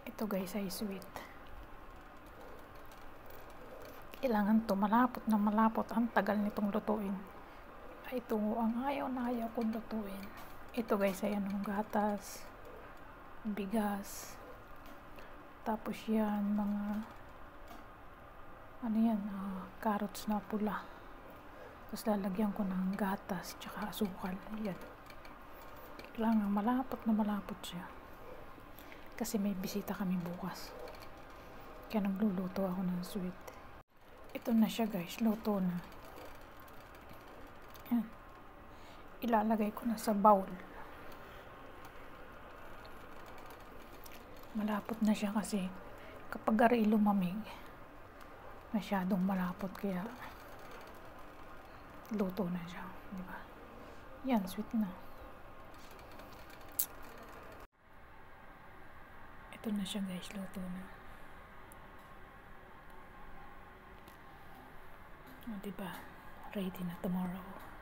Ito guys ay sweet. Kailangan to malapot na malapot. Ang tagal nitong lutuin. Ito ang ayaw na ayaw kong lutuin. Ito guys ay gatas, bigas, tapos yan mga carrots na pula. Tapos lalagyan ko ng gatas tsaka asukal. Yan. Kailangan malapot na malapot siya. Kasi may bisita kami bukas. Kaya nagluluto ako ng sweet. Ito na siya guys. Luto na. Yan. Ilalagay ko na sa bowl. Malapot na siya kasi kapag aray lumamig, masyadong malapot kaya luto na siya. Diba? Yan, sweet na. Ito na siya guys, luto na. O, diba? Ready na tomorrow.